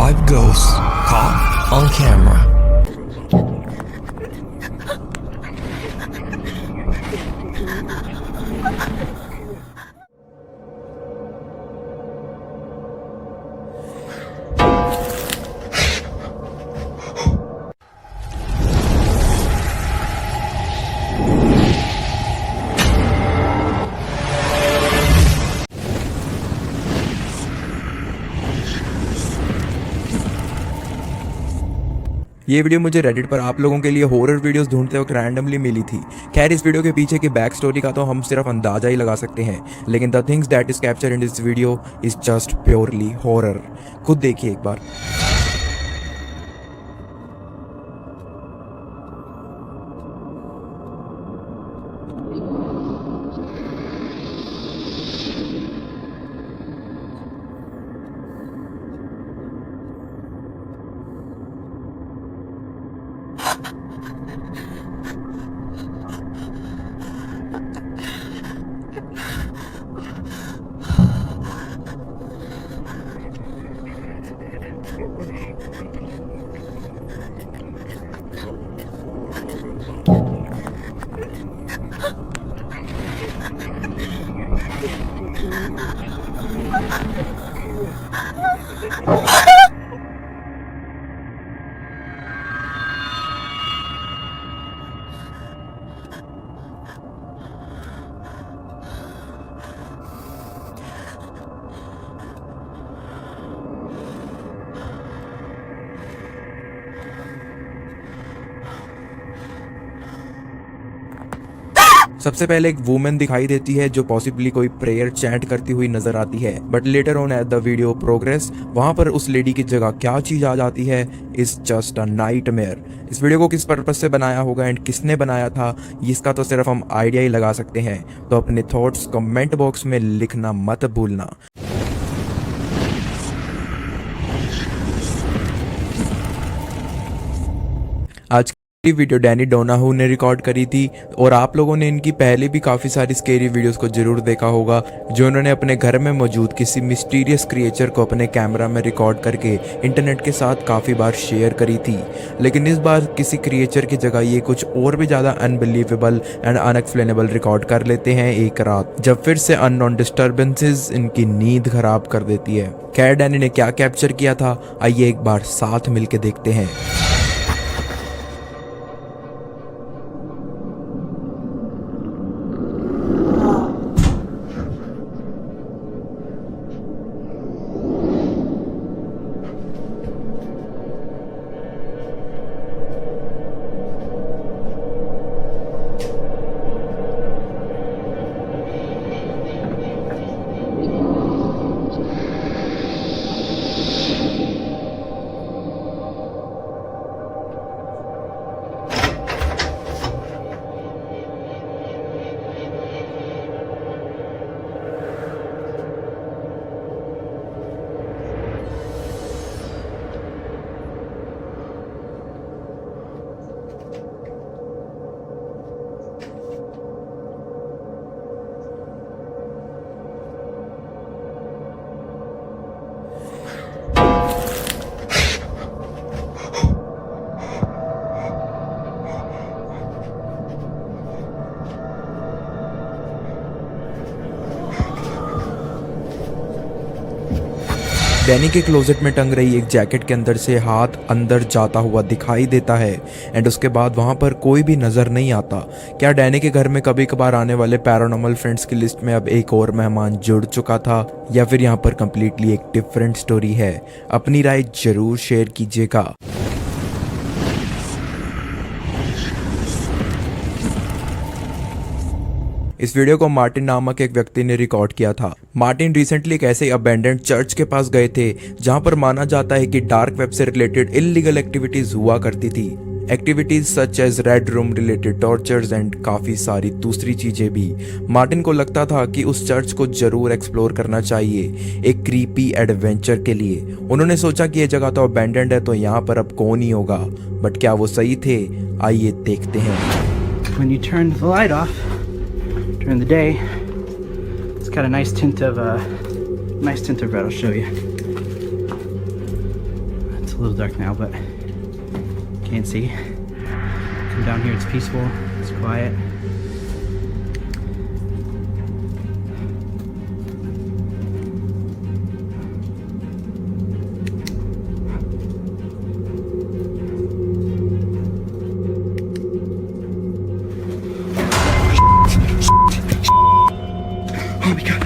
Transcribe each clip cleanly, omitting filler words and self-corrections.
5 ghosts caught on camera. ये video मुझे Reddit पर आप लोगों के लिए हॉरर वीडियोस ढूंढते वक्त रैंडमली मिली थी। खैर इस वीडियो के पीछे की बैक स्टोरी का तो हम सिर्फ अंदाजा ही लगा सकते हैं, लेकिन the things that is captured in this video is just purely horror. खुद देखिए एक बार। सबसे पहले एक वुमेन दिखाई देती है जो पॉसिबली कोई प्रेयर चैंट करती हुई नजर आती है, but later on at the video progress वहां पर उस लेडी की जगह क्या चीज आ जाती है इज जस्ट अ नाइटमेयर। इस वीडियो को किस पर्पस से बनाया होगा एंड किसने बनाया था इसका तो सिर्फ हम आइडिया ही लगा सकते हैं, तो अपने थॉट्स कमेंट बॉक्स में लिखना मत भूलना। आज की वीडियो डैनी डोनाहू ने रिकॉर्ड करी थी और आप लोगों ने इनकी पहले भी काफ़ी सारी स्केरी वीडियोस को जरूर देखा होगा जो उन्होंने अपने घर में मौजूद किसी मिस्टीरियस क्रिएचर को अपने कैमरा में रिकॉर्ड करके इंटरनेट के साथ काफ़ी बार शेयर करी थी। लेकिन इस बार किसी क्रिएचर की जगह ये कुछ और भी ज़्यादा अनबिलीवेबल एंड अनएक्सप्लेनेबल रिकॉर्ड कर लेते हैं एक रात, जब फिर से अननोन डिस्टर्बेंसेस इनकी नींद खराब कर देती है। खैर डैनी ने क्या कैप्चर किया था आइए एक बार साथ मिलके देखते हैं। डैनी के क्लोजेट में टंग रही एक जैकेट के अंदर से हाथ अंदर जाता हुआ दिखाई देता है एंड उसके बाद वहां पर कोई भी नजर नहीं आता। क्या डैनी के घर में कभी कभार आने वाले पैरानॉर्मल फ्रेंड्स की लिस्ट में अब एक और मेहमान जुड़ चुका था या फिर यहाँ पर कंप्लीटली एक डिफरेंट स्टोरी है? अपनी राय जरूर शेयर कीजिएगा। इस वीडियो को मार्टिन नामक एक व्यक्ति ने रिकॉर्ड किया था। मार्टिन रिसेंटली एक ऐसे अबेंडेंड चर्च के पास गए थे जहां पर माना जाता है कि डार्क वेब से रिलेटेड इल्लीगल एक्टिविटीज हुआ करती थी। Activities such as red room related tortures and काफी सारी दूसरी चीजें भी। मार्टिन को लगता था कि उस चर्च को जरूर एक्सप्लोर करना चाहिए एक क्रीपी एडवेंचर के लिए। उन्होंने सोचा कि यह जगह तो अबेंडेंड है तो यहाँ पर अब कौन ही होगा, बट क्या वो सही थे? आइए देखते हैं। When you turn the light off during the day, it's got a nice tint of red. I'll show you. a little dark now, but can't see. Come down here, it's peaceful, it's quiet. Oh my god.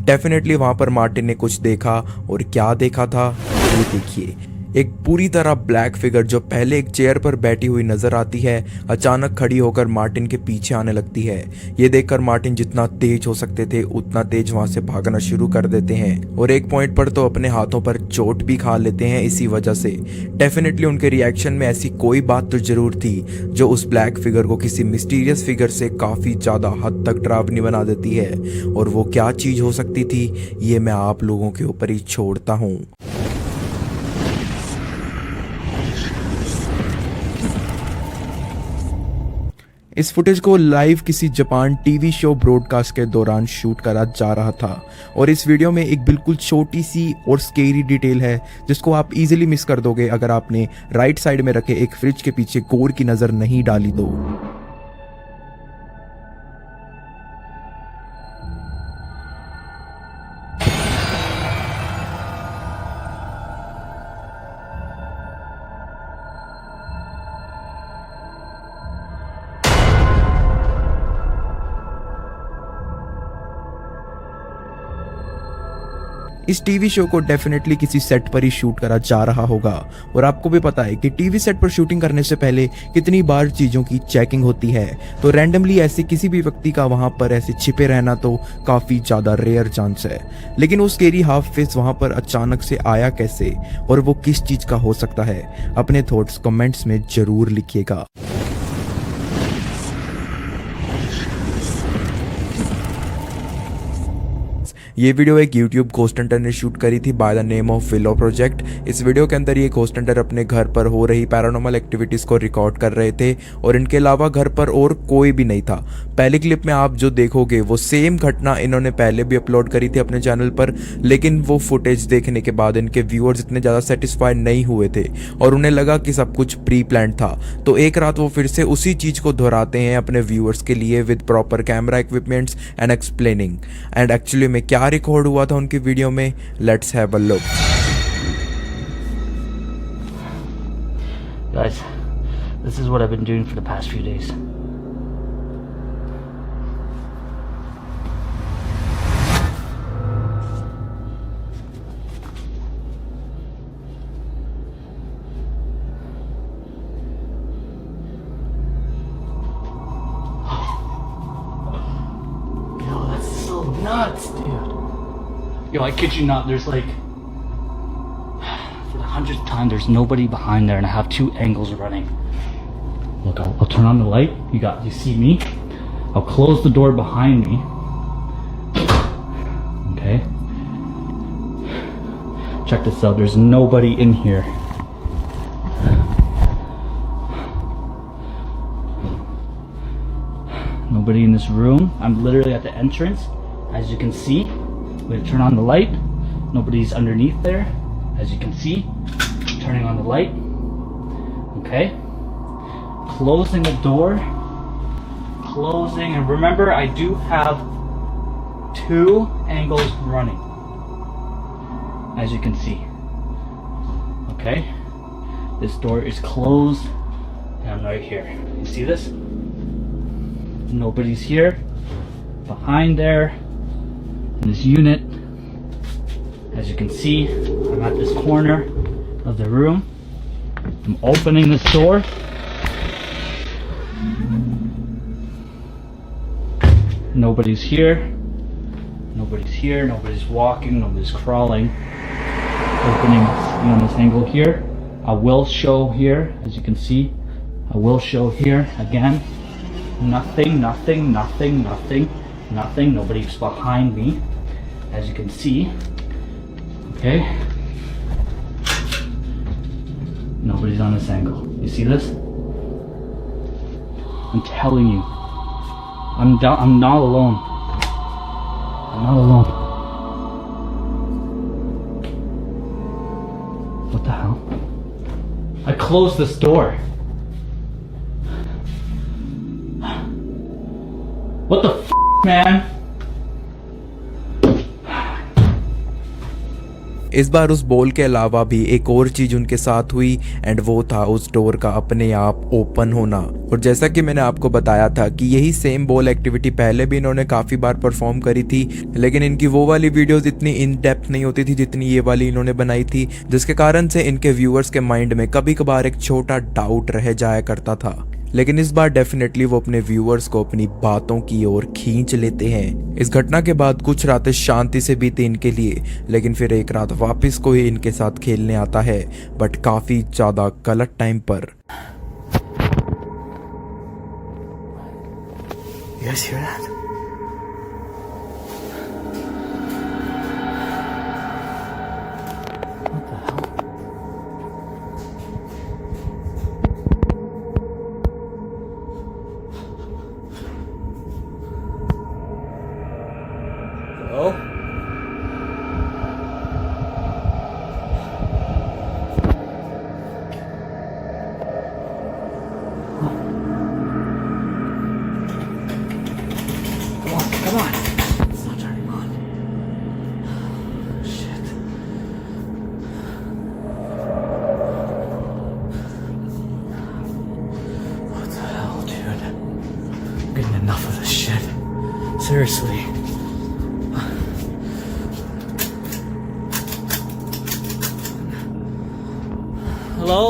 Definitely वहां पर Martin ने कुछ देखा, और क्या देखा था ये देखिए। एक पूरी तरह ब्लैक फिगर जो पहले एक चेयर पर बैठी हुई नजर आती है, अचानक खड़ी होकर मार्टिन के पीछे आने लगती है। ये देखकर मार्टिन जितना तेज हो सकते थे उतना तेज वहां से भागना शुरू कर देते हैं, और एक पॉइंट पर तो अपने हाथों पर चोट भी खा लेते हैं इसी वजह से। डेफिनेटली उनके रिएक्शन में ऐसी कोई बात तो जरूर थी जो उस ब्लैक फिगर को किसी मिस्टीरियस फिगर से काफी ज्यादा हद तक डरावनी बना देती है, और वो क्या चीज हो सकती थी ये मैं आप लोगों के ऊपर ही छोड़ता हूँ। इस फुटेज को लाइव किसी जापान टीवी शो ब्रॉडकास्ट के दौरान शूट करा जा रहा था, और इस वीडियो में एक बिल्कुल छोटी सी और स्केरी डिटेल है जिसको आप इजीली मिस कर दोगे अगर आपने राइट साइड में रखे एक फ्रिज के पीछे गौर की नज़र नहीं डाली तो। इस टीवी शो को डेफिनेटली किसी सेट पर ही शूट करा जा रहा होगा, और आपको भी पता है कि टीवी सेट पर शूटिंग करने से पहले कितनी बार चीज़ों की चेकिंग होती है, तो रैंडमली ऐसे किसी भी व्यक्ति का वहां पर ऐसे छिपे रहना तो काफ़ी ज़्यादा रेयर चांस है। लेकिन वो स्केरी हाफ फेस वहां पर अचानक से आया कैसे, और वो किस चीज़ का हो सकता है, अपने थॉट्स कमेंट्स में ज़रूर लिखिएगा। ये वीडियो एक YouTube घोस्ट हंटर ने शूट करी थी by the name of willow project. इस वीडियो के अंदर ये घोस्ट हंटर अपने घर पर हो रही पैरानॉर्मल एक्टिविटीज़ को रिकॉर्ड कर रहे थे, और इनके अलावा घर पर और कोई भी नहीं था। पहले क्लिप में आप जो देखोगे वो सेम घटना इन्होंने पहले भी अपलोड करी थी अपने चैनल पर, लेकिन वो फुटेज देखने के बाद इनके व्यूअर्स इतने ज़्यादा सेटिस्फाइड नहीं हुए थे और उन्हें लगा कि सब कुछ प्री प्लान था। तो एक रात वो फिर से उसी चीज़ को दोहराते हैं अपने व्यूअर्स के लिए with proper camera equipments and explaining. And actually में क्या रिकॉर्ड हुआ था उनकी वीडियो में, let's have a look. Guys, this is what I've been doing for the past few days. Yo, that's so nuts, dude. Yo, I kid you not, there's like, for the 100th time, there's nobody behind there, and I have two angles running. Look, I'll turn on the light. You see me? I'll close the door behind me. Okay. Check this out. There's nobody in here. Nobody in this room. I'm literally at the entrance. As you can see, I'm gonna turn on the light. Nobody's underneath there. As you can see, turning on the light. Okay. Closing the door. Closing, and remember, I do have two angles running. As you can see. Okay. This door is closed, and I'm right here. You see this? Nobody's here. Behind there, in this unit, as you can see, I'm at this corner of the room. I'm opening this door. Nobody's here. Nobody's here. Nobody's walking. Nobody's crawling. Opening on this angle here. I will show here, as you can see, I will show here again. Nothing, nothing, nothing, nothing, nothing. Nobody's behind me, as you can see. Okay. Nobody's on this angle. You see this? I'm telling you. I'm not alone. I'm not alone. What the hell? I closed this door. What the f, man? इस बार उस ball के अलावा भी एक और चीज उनके साथ हुई एंड वो था उस डोर का अपने आप ओपन होना। और जैसा कि मैंने आपको बताया था कि यही सेम बॉल एक्टिविटी पहले भी इन्होंने काफी बार परफॉर्म करी थी, लेकिन इनकी वो वाली वीडियोस इतनी इन डेप्थ नहीं होती थी जितनी ये वाली इन्होंने बनाई थी, जिसके कारण से इनके व्यूअर्स के माइंड में कभी कभार एक छोटा डाउट रह जाया करता था। लेकिन इस बार डेफिनेटली वो अपने व्यूअर्स को अपनी बातों की ओर खींच लेते हैं। इस घटना के बाद कुछ रातें शांति से बीती इनके लिए, लेकिन फिर एक रात वापस कोई इनके साथ खेलने आता है, बट काफी ज्यादा गलत टाइम पर। You guys hear that? What the hell? Hello? Come on. It's not turning on. Shit. What the hell, dude? I'm getting enough of this shit. Seriously. Hello?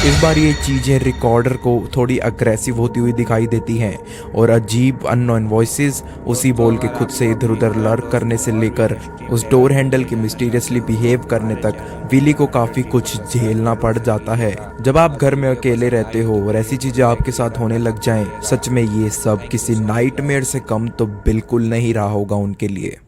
इस बार ये चीजें रिकॉर्डर को थोड़ी अग्रेसिव होती हुई दिखाई देती हैं और अजीब अननोन वॉइसेस उसी बॉल के खुद से इधर उधर लर्क करने से लेकर उस डोर हैंडल के मिस्टीरियसली बिहेव करने तक विली को काफी कुछ झेलना पड़ जाता है। जब आप घर में अकेले रहते हो और ऐसी चीजें आपके साथ होने लग जाएं, सच में ये सब किसी नाइटमेयर से कम तो बिल्कुल नहीं रहा होगा उनके लिए।